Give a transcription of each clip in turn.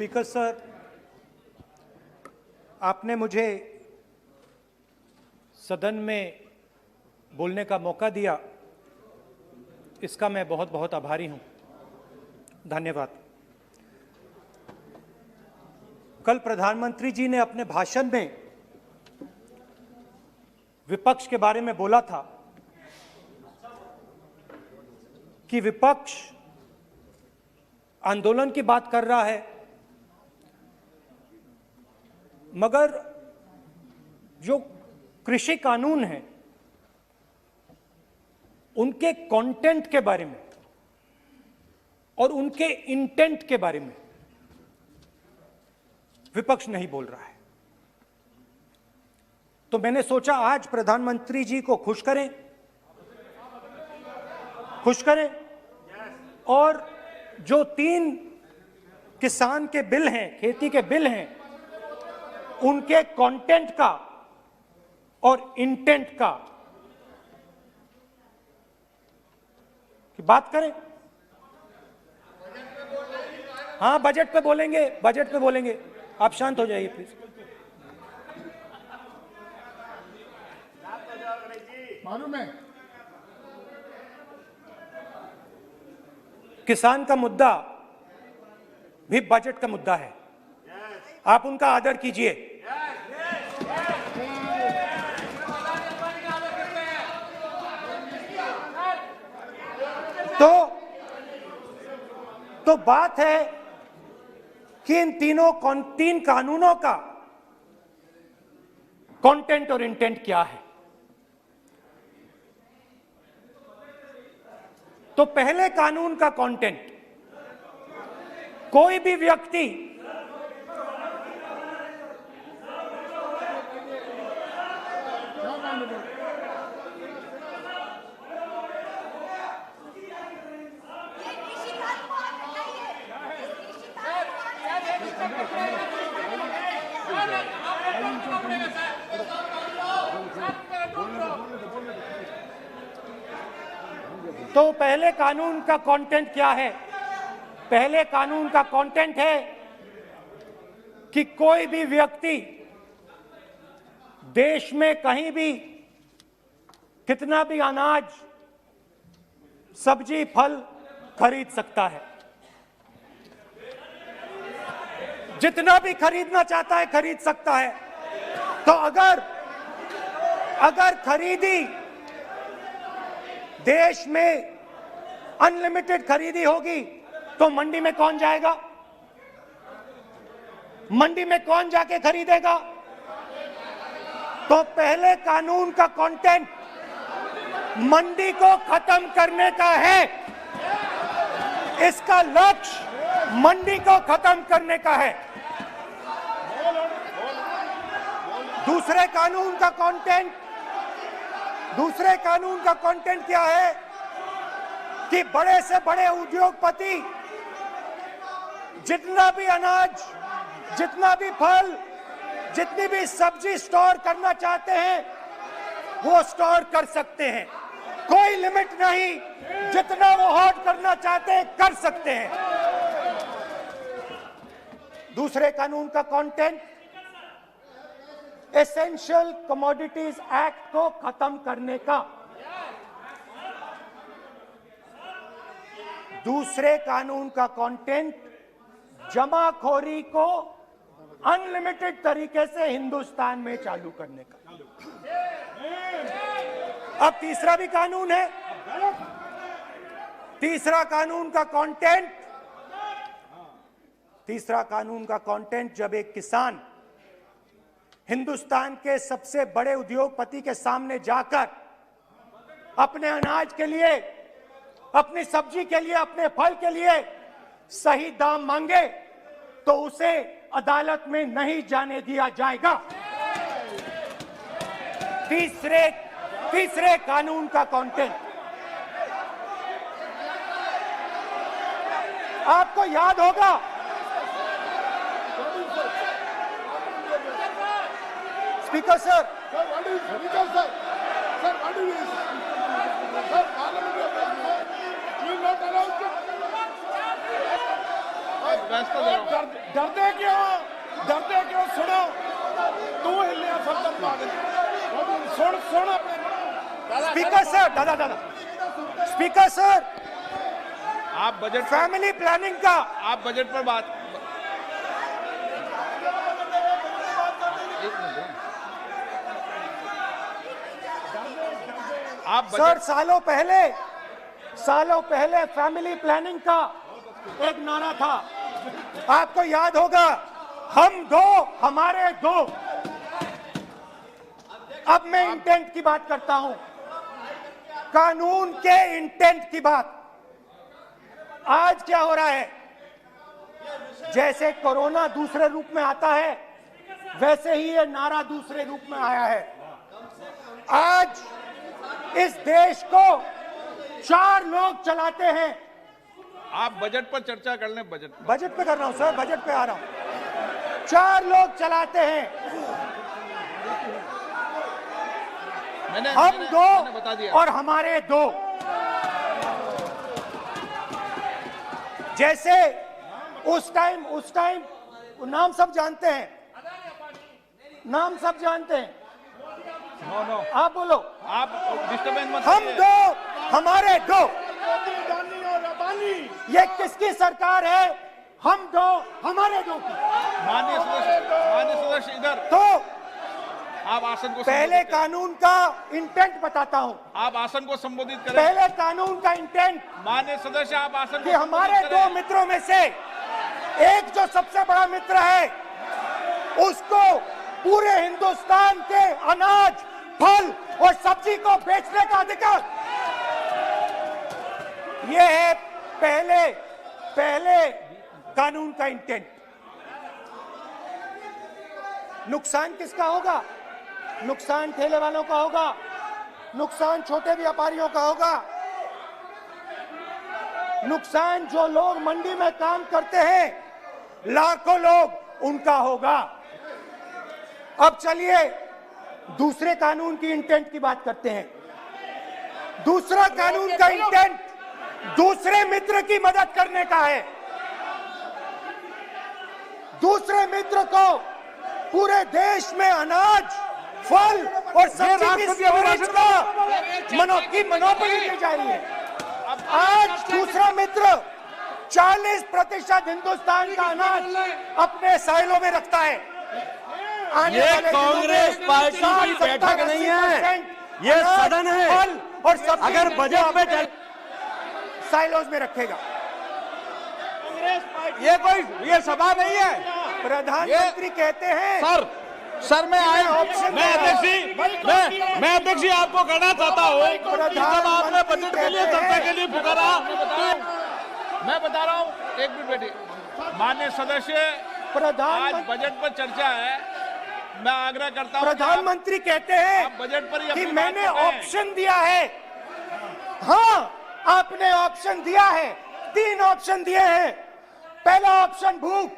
Speaker sir, आपने मुझे सदन में बोलने का मौका दिया, इसका मैं बहुत बहुत आभारी हूं। धन्यवाद। कल प्रधानमंत्री जी ने अपने भाषण में विपक्ष के बारे में बोला था कि विपक्ष आंदोलन की बात कर रहा है, मगर जो कृषि कानून है उनके कंटेंट के बारे में और उनके इंटेंट के बारे में विपक्ष नहीं बोल रहा है। तो मैंने सोचा आज प्रधानमंत्री जी को खुश करें और जो 3 किसान के बिल हैं, खेती के बिल हैं, उनके कंटेंट का और इंटेंट का की बात करें। हाँ, बजट पे बोलेंगे। आप शांत हो जाइए प्लीज। मालूम है किसान का मुद्दा भी बजट का मुद्दा है, आप उनका आदर कीजिए। तो बात है कि इन 3 कानूनों का कंटेंट और इंटेंट क्या है। तो पहले कानून का कंटेंट, कोई भी व्यक्ति तो पहले कानून का कंटेंट क्या है? पहले कानून का कंटेंट है कि कोई भी व्यक्ति देश में कहीं भी कितना भी अनाज, सब्जी, फल खरीद सकता है, जितना भी खरीदना चाहता है खरीद सकता है। तो अगर खरीदी देश में अनलिमिटेड खरीदी होगी तो मंडी में कौन जाएगा? मंडी में कौन जाके खरीदेगा? तो पहले कानून का कंटेंट मंडी को खत्म करने का है। इसका लक्ष्य मंडी को खत्म करने का है। दूसरे कानून का कंटेंट क्या है कि बड़े से बड़े उद्योगपति जितना भी अनाज, जितना भी फल, जितनी भी सब्जी स्टोर करना चाहते हैं वो स्टोर कर सकते हैं, कोई लिमिट नहीं, जितना वो होल्ड करना चाहते हैं कर सकते हैं। दूसरे कानून का कंटेंट एसेंशियल कमोडिटीज एक्ट को खत्म करने का। दूसरे कानून का कंटेंट जमाखोरी को अनलिमिटेड तरीके से हिंदुस्तान में चालू करने का। अब तीसरा भी कानून है। तीसरा कानून का कंटेंट जब एक किसान हिंदुस्तान के सबसे बड़े उद्योगपति के सामने जाकर अपने अनाज के लिए, अपनी सब्जी के लिए, अपने फल के लिए सही दाम मांगे तो उसे अदालत में नहीं जाने दिया जाएगा। तीसरे कानून का कंटेंट आपको याद होगा, स्पीकर सर, फैसला दे रहा हूं। डरते क्यों? सुनो, तू हिलिया सब पागल। सुन अपने स्पीकर सर, दादा स्पीकर सर, आप बजट फैमिली प्लानिंग का आप बजट पर बात आप सर, सालों पहले फैमिली प्लानिंग का एक नारा था, आपको याद होगा, हम दो हमारे दो। अब मैं इंटेंट की बात करता हूं, कानून के इंटेंट की बात। आज क्या हो रहा है, जैसे कोरोना दूसरे रूप में आता है, वैसे ही ये नारा दूसरे रूप में आया है। आज इस देश को 4 लोग चलाते हैं। आप बजट पर चर्चा कर लें। बजट पे कर रहा हूं सर, बजट पे आ रहा हूं। 4 लोग चलाते हैं, हम दो बता दिया। और हमारे दो। जैसे उस टाइम नाम सब जानते हैं, नाम सब जानते हैं। नो आप बोलो, आप डिस्टर्बेंस मत हम करिए। दो हमारे दो। ये किसकी सरकार है? हम दो हमारे दो की। माननीय सदस्य इधर। तो आप आसन को पहले संबोधित करें। कानून का इंटेंट बताता हूं। आप आसन को संबोधित करें। पहले कानून का इंटेंट माननीय सदस्य, आप आसन को कि हमारे संबोधित दो करें। मित्रों में से एक जो सबसे बड़ा मित्र है, उसको पूरे हिंदुस्तान के अनाज, फल और सब्जी को बेचने का अधिकार। यह है पहले कानून का इंटेंट। नुकसान किसका होगा? नुकसान ठेले वालों का होगा, नुकसान छोटे व्यापारियों का होगा, नुकसान जो लोग मंडी में काम करते हैं, लाखों लोग, उनका होगा। अब चलिए दूसरे कानून की इंटेंट की बात करते हैं। दूसरा कानून का इंटेंट दूसरे मित्र की मदद करने का है। दूसरे मित्र को पूरे देश में अनाज, फल और सब्जी की स्टोरेज की मोनोपोली दी जा रही है। आज दूसरा मित्र 40% हिंदुस्तान का अनाज अपने साइलों में रखता है। ये कांग्रेस पार्टी की बैठक नहीं है, ये सदन है। और अगर बजट में साइलोज में रखेगा। ये सभा नहीं है। प्रधानमंत्री कहते हैं सर मैं अध्यक्ष जी आपको कहना चाहता हूँ, जब आपने बजट के लिए चर्चा के लिए पुकारा, मैं बता रहा हूँ, एक मिनट बैठिए। माननीय सदस्य, आज बजट पर चर्चा है, मैं आग्रह करता हूँ। प्रधानमंत्री कहते हैं बजट पर कि मैंने ऑप्शन दिया है। हाँ, आपने ऑप्शन दिया है। 3 ऑप्शन दिए हैं। पहला ऑप्शन भूख,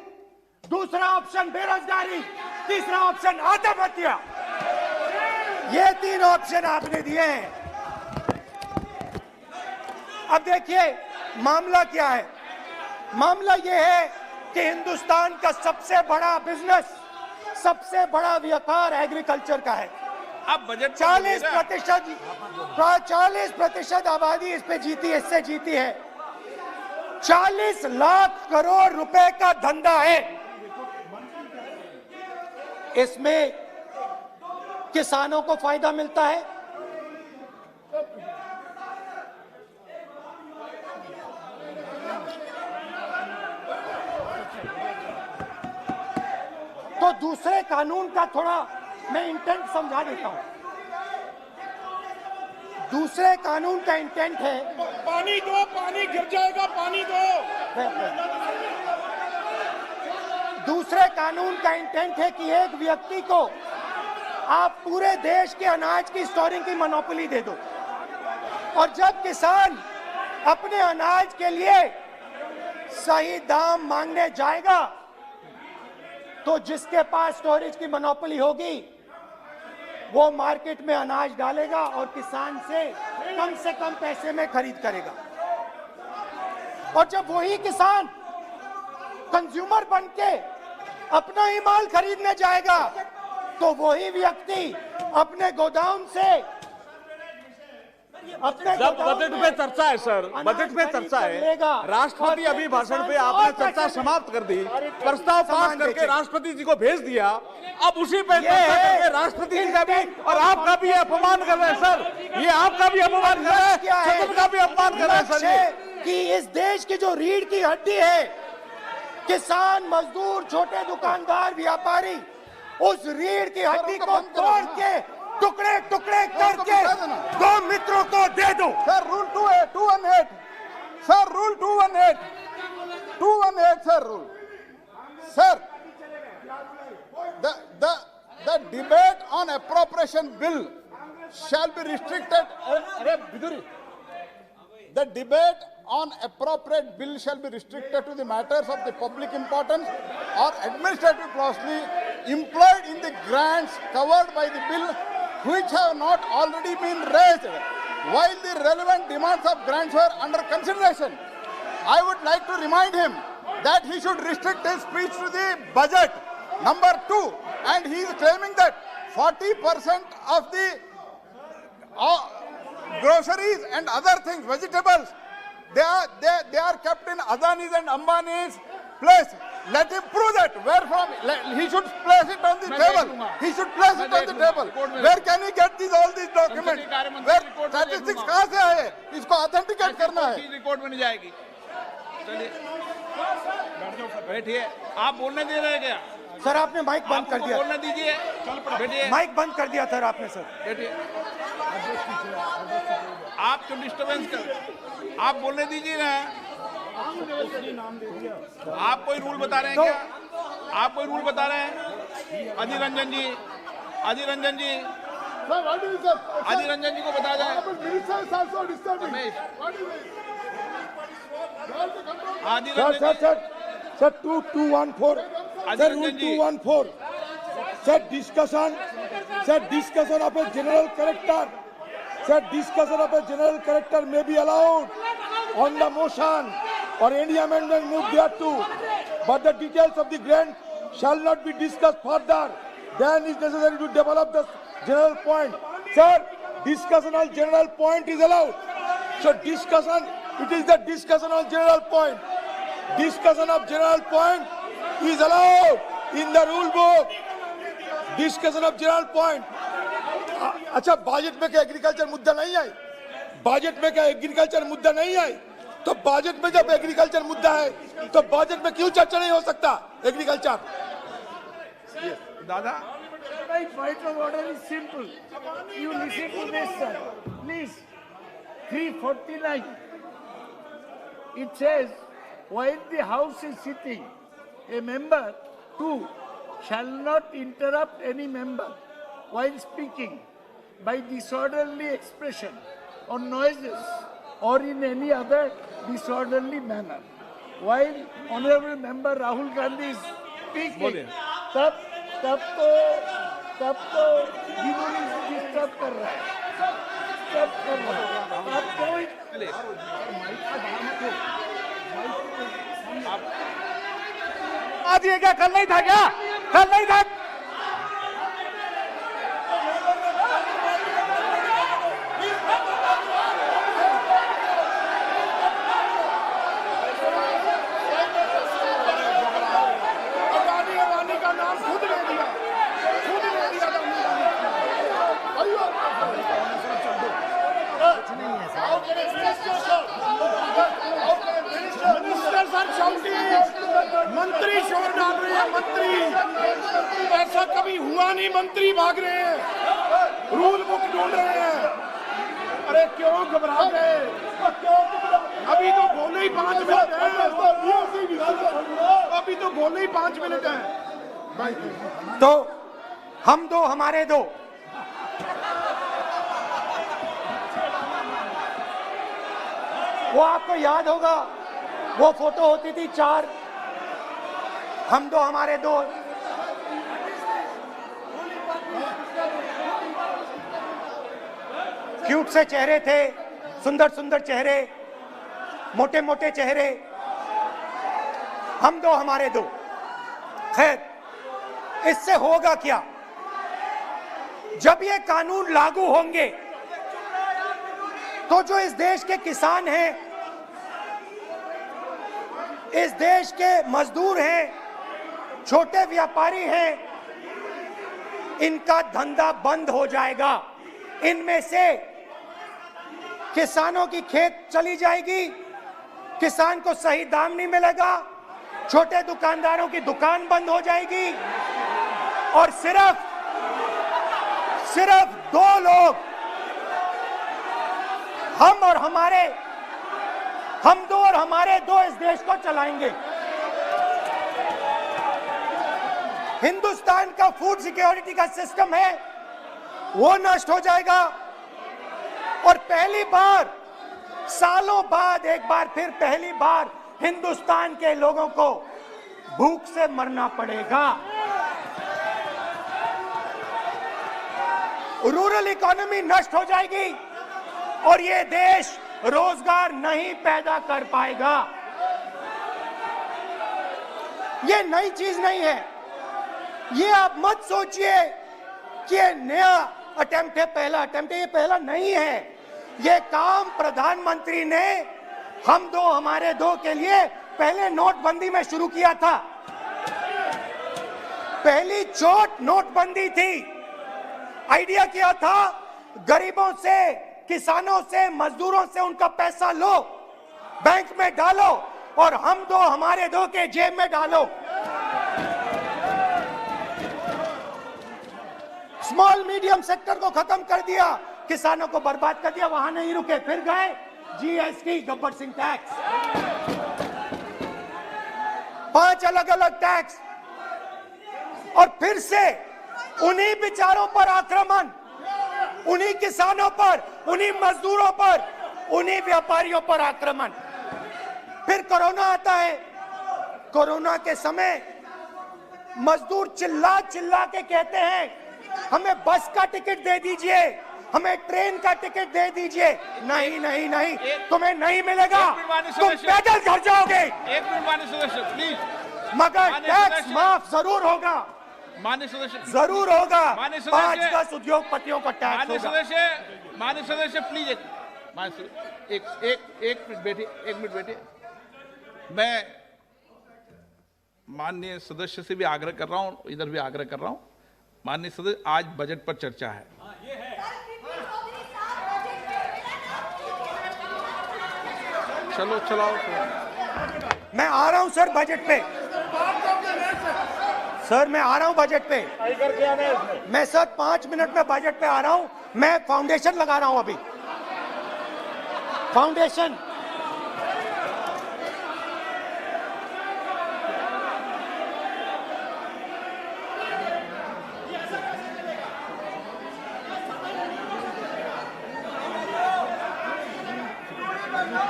दूसरा ऑप्शन बेरोजगारी, तीसरा ऑप्शन आत्महत्या। ये 3 ऑप्शन आपने दिए हैं। अब देखिए मामला क्या है। मामला ये है कि हिंदुस्तान का सबसे बड़ा बिजनेस, सबसे बड़ा व्यापार एग्रीकल्चर का है। अब बजट 40% आबादी इस पे जीती है, इससे जीती है। 40 लाख करोड़ रुपए का धंधा है। इसमें किसानों को फायदा मिलता है, तो दूसरे कानून का थोड़ा मैं इंटेंट समझा देता हूं। दूसरे कानून का इंटेंट है, पानी दो, पानी गिर जाएगा, पानी दो। दूसरे कानून का इंटेंट है कि एक व्यक्ति को आप पूरे देश के अनाज की स्टोरिंग की मोनोपोली दे दो, और जब किसान अपने अनाज के लिए सही दाम मांगने जाएगा, तो जिसके पास स्टोरेज की मोनोपोली होगी वो मार्केट में अनाज डालेगा और किसान से कम पैसे में खरीद करेगा। और जब वही किसान कंज्यूमर बन के अपना ही माल खरीदने जाएगा तो वही व्यक्ति अपने गोदाम से जब बजट पे चर्चा है सर, बजट पे चर्चा है, राष्ट्रपति अभी भाषण पे आपने चर्चा समाप्त कर दी, प्रस्ताव पास करके राष्ट्रपति जी को भेज दिया, अब उसी पे चर्चा करके राष्ट्रपति जी का भी और आपका भी अपमान कर रहे हैं सर, ये आपका भी अपमान कर रहे हैं, सदन का भी अपमान कर रहे हैं सर ये। कि इस देश की जो रीढ़ की हड्डी है, किसान, मजदूर, छोटे दुकानदार, व्यापारी, उस रीढ़ की हड्डी को तोड़ के टुकड़े टुकड़े करके दो मित्रों को दे दो। Sir rule 218 sir, rule 218 sir, rule sir, the debate on appropriation bill shall be restricted. The debate on appropriate bill shall be restricted to the matters of the public importance or administrative clausely employed in the grants covered by the bill which have not already been raised while the relevant demands of grants were under consideration. I would like to remind him that he should restrict his speech to the budget. Number 2, and he is claiming that 40% of the groceries and other things, vegetables, they are kept in Adani's and Ambani's place. Let him prove that. Where from? He should place it on the table. He should place it on the table. Where can he get all these documents? Where statistics कहाँ से आए? इसको authenticate करना है. Record में नहीं जाएगी. चलिए बैठिए. आप बोलने दे रहे हैं क्या? सर आपने माइक बंद कर दिया. बोलने दीजिए. बैठिए. माइक बंद कर दिया सर आपने. सर बैठिए. आप क्यों डिस्टर्बेंस कर? आप बोलने दीजिए ना. आप कोई रूल बता रहे हैं क्या? आप कोई रूल बता रहे हैं? अधीर रंजन जी, अधीर रंजन जी, अधीर रंजन जी को बता जाए. Sir, 2214. Sir, rule 214. Sir, discussion of a general character. Sir, discussion of a general character may be allowed on the motion or any amendment moved thereto, but the details of the grant shall not be discussed further. Then it is necessary to develop the general point. Sir, discussion on general point is allowed. So discussion, it is the discussion on general point. Discussion of general point is allowed in the rule book. Discussion of general point. अच्छा, budget में क्या agriculture मुद्दा नहीं है? Budget में क्या agriculture मुद्दा नहीं है? तो बजट में जब एग्रीकल्चर मुद्दा है तो बजट में क्यों चर्चा नहीं हो सकता एग्रीकल्चर? दादा, my point of order is simple. You listen to this, sir. Please. 349. It says, while the House is sitting, a member, 2, shall not interrupt any member while speaking by disorderly expression or noises or in any other disorderly manner. While Honorable Member Rahul Gandhi is speaking, तब तो disturb कर रहा है. आज ये क्या कल नहीं था क्या? कल नहीं था. मंत्री शोर डाल रहे हैं. मंत्री, ऐसा कभी हुआ नहीं. मंत्री भाग रहे हैं, रूल बुक ढूंढ रहे हैं. अरे क्यों घबरा गए? अभी तो बोले ही 5 मिनट है. अभी तो बोले ही 5 मिनट है. तो हम दो हमारे दो. वो आपको याद होगा, वो फोटो होती थी 4, हम दो हमारे दो. क्यूट से चेहरे थे, सुंदर सुंदर चेहरे, मोटे मोटे चेहरे. हम दो हमारे दो। खैर, इससे होगा क्या? जब ये कानून लागू होंगे तो जो इस देश के किसान हैं, इस देश के मजदूर हैं, छोटे व्यापारी हैं, इनका धंधा बंद हो जाएगा। इनमें से किसानों की खेत चली जाएगी, किसान को सही दाम नहीं मिलेगा, छोटे दुकानदारों की दुकान बंद हो जाएगी और सिर्फ दो लोग, हम दो और हमारे दो इस देश को चलाएंगे। हिंदुस्तान का फूड सिक्योरिटी का सिस्टम है वो नष्ट हो जाएगा और पहली बार सालों बाद एक बार फिर पहली बार हिंदुस्तान के लोगों को भूख से मरना पड़ेगा। रूरल इकोनॉमी नष्ट हो जाएगी और ये देश रोजगार नहीं पैदा कर पाएगा। ये नई चीज नहीं है। ये आप मत सोचिए कि ये नया अटेम्प्ट है, पहला अटेम्प्ट है। ये पहला नहीं है। ये काम प्रधानमंत्री ने हम दो हमारे दो के लिए पहले नोटबंदी में शुरू किया था। पहली चोट नोटबंदी थी। आइडिया किया था गरीबों से, किसानों से, मजदूरों से उनका पैसा लो, बैंक में डालो और हम दो हमारे दो के जेब में डालो। स्मॉल मीडियम सेक्टर को खत्म कर दिया, किसानों को बर्बाद कर दिया। वहां नहीं रुके, फिर गए जीएसटी, गब्बर सिंह टैक्स, 5 अलग अलग टैक्स और फिर से उन्हीं बेचारों पर आक्रमण, उन्हीं किसानों पर, उन्हीं मजदूरों पर, उन्हीं व्यापारियों पर आक्रमण। फिर कोरोना आता है। कोरोना के समय मजदूर चिल्ला चिल्ला के कहते हैं हमें बस का टिकट दे दीजिए, हमें ट्रेन का टिकट दे दीजिए। नहीं नहीं नहीं, तुम्हें नहीं मिलेगा, तुम पैदल घर जाओगे। एक मिनट माननीय सदस्य प्लीज। मगर टैक्स माफ जरूर होगा, माननीय सदस्य जरूर होगा। माननीय 5-10 उद्योगपतियों का टैक्स होगा। माननीय सदस्य प्लीज एक मिनट बैठिए। मैं माननीय सदस्य से भी आग्रह कर रहा हूं, इधर भी आग्रह कर रहा हूं। माननीय सदस्य, आज बजट पर चर्चा है। चलो चलाओ। मैं आ रहा हूं सर बजट पे। सर मैं आ रहा हूं बजट पे। मैं सर 5 मिनट में बजट पे आ रहा हूं। मैं फाउंडेशन लगा रहा हूं अभी, फाउंडेशन।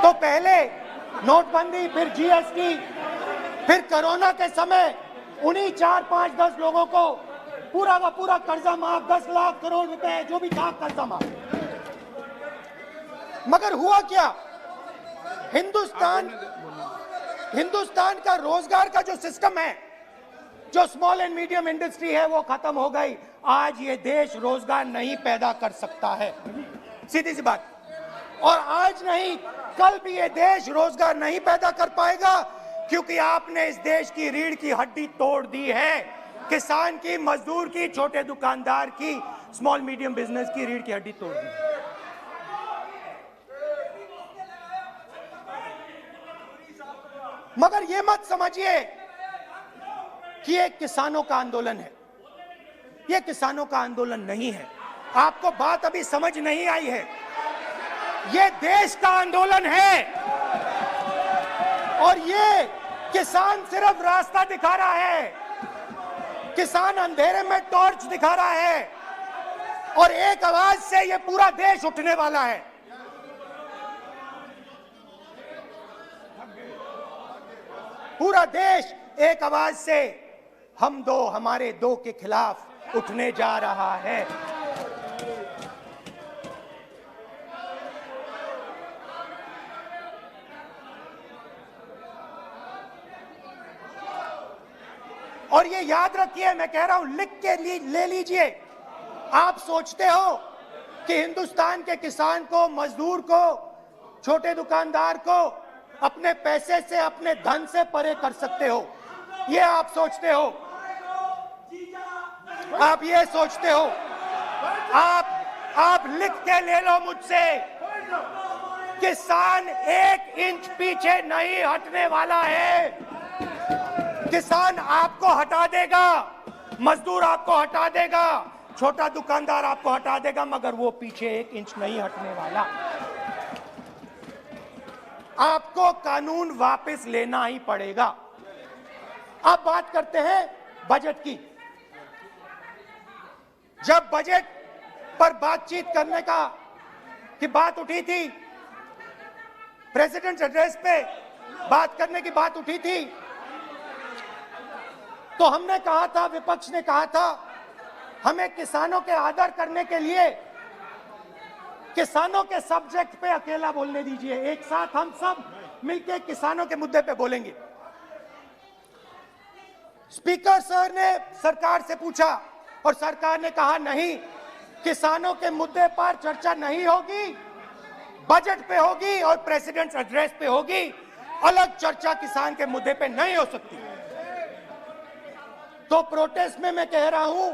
तो पहले नोटबंदी, फिर जीएसटी, फिर कोरोना के समय उन्हीं 4, 5, 10 लोगों को पूरा का पूरा कर्जा माफ, 10 लाख करोड़ रुपए जो भी था कर्जा माफ। मगर हुआ क्या? हिंदुस्तान का रोजगार का जो सिस्टम है, जो स्मॉल एंड मीडियम इंडस्ट्री है, वो खत्म हो गई। आज ये देश रोजगार नहीं पैदा कर सकता है, सीधी सी बात। और आज नहीं, कल भी ये देश रोजगार नहीं पैदा कर पाएगा, क्योंकि आपने इस देश की रीढ़ की हड्डी तोड़ दी है। किसान की, मजदूर की, छोटे दुकानदार की, स्मॉल मीडियम बिजनेस की रीढ़ की हड्डी तोड़ दी। मगर ये मत समझिए कि ये किसानों का आंदोलन है। ये किसानों का आंदोलन नहीं है। आपको बात अभी समझ नहीं आई है। ये देश का आंदोलन है और ये किसान सिर्फ रास्ता दिखा रहा है। किसान अंधेरे में टॉर्च दिखा रहा है और एक आवाज से ये पूरा देश उठने वाला है। पूरा देश एक आवाज से हम दो हमारे दो के खिलाफ उठने जा रहा है। और ये याद रखिए, मैं कह रहा हूं, लिख के ले लीजिए। आप सोचते हो कि हिंदुस्तान के किसान को, मजदूर को, छोटे दुकानदार को अपने पैसे से, अपने धन से परे कर सकते हो, ये आप सोचते हो। आप ये सोचते हो। आप लिख के ले लो मुझसे, किसान 1 इंच पीछे नहीं हटने वाला है। किसान आपको हटा देगा, मजदूर आपको हटा देगा, छोटा दुकानदार आपको हटा देगा, मगर वो पीछे 1 इंच नहीं हटने वाला। आपको कानून वापस लेना ही पड़ेगा। अब बात करते हैं बजट की। जब बजट पर बातचीत करने की बात उठी थी, प्रेसिडेंट एड्रेस पे बात करने की बात उठी थी, तो हमने कहा था, विपक्ष ने कहा था, हमें किसानों के आदर करने के लिए किसानों के सब्जेक्ट पे अकेला बोलने दीजिए, एक साथ हम सब मिलकर किसानों के मुद्दे पे बोलेंगे। स्पीकर सर ने सरकार से पूछा और सरकार ने कहा नहीं, किसानों के मुद्दे पर चर्चा नहीं होगी, बजट पे होगी और प्रेसिडेंट एड्रेस पे होगी, अलग चर्चा किसान के मुद्दे पे नहीं हो सकती। तो प्रोटेस्ट में मैं कह रहा हूं,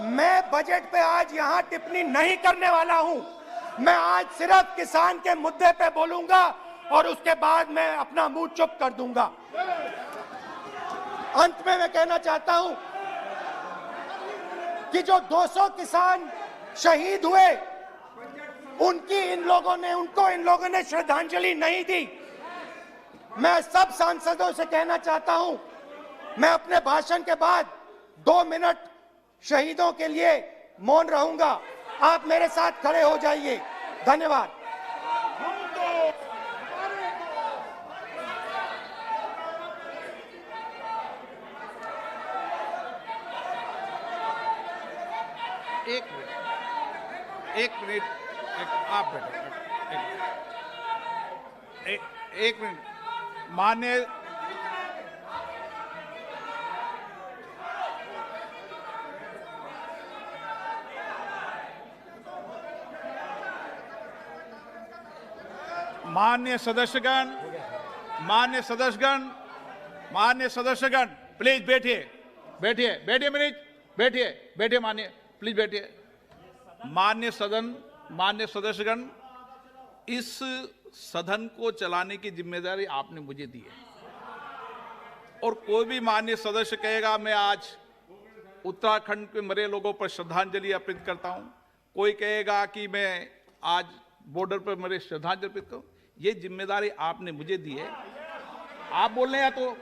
मैं बजट पे आज यहां टिप्पणी नहीं करने वाला हूं। मैं आज सिर्फ किसान के मुद्दे पे बोलूंगा और उसके बाद मैं अपना मुंह चुप कर दूंगा। अंत में मैं कहना चाहता हूं कि जो 200 किसान शहीद हुए, उनको इन लोगों ने श्रद्धांजलि नहीं दी। मैं सब सांसदों से कहना चाहता हूं, मैं अपने भाषण के बाद 2 मिनट शहीदों के लिए मौन रहूंगा। आप मेरे साथ खड़े हो जाइए। धन्यवाद। एक मिनट, आप बैठो। एक मिनट, माननीय सदस्यगण, प्लीज बैठिए माननीय, प्लीज बैठिए। माननीय सदस्यगण, इस सदन को चलाने की जिम्मेदारी आपने मुझे दी है, और कोई भी माननीय सदस्य कहेगा मैं आज उत्तराखंड के मरे लोगों पर श्रद्धांजलि अर्पित करता हूं, कोई कहेगा कि मैं आज बॉर्डर पर मरे श्रद्धांजलि अर्पित करूं, ये जिम्मेदारी आपने मुझे दी है। आप बोल रहे हैं तो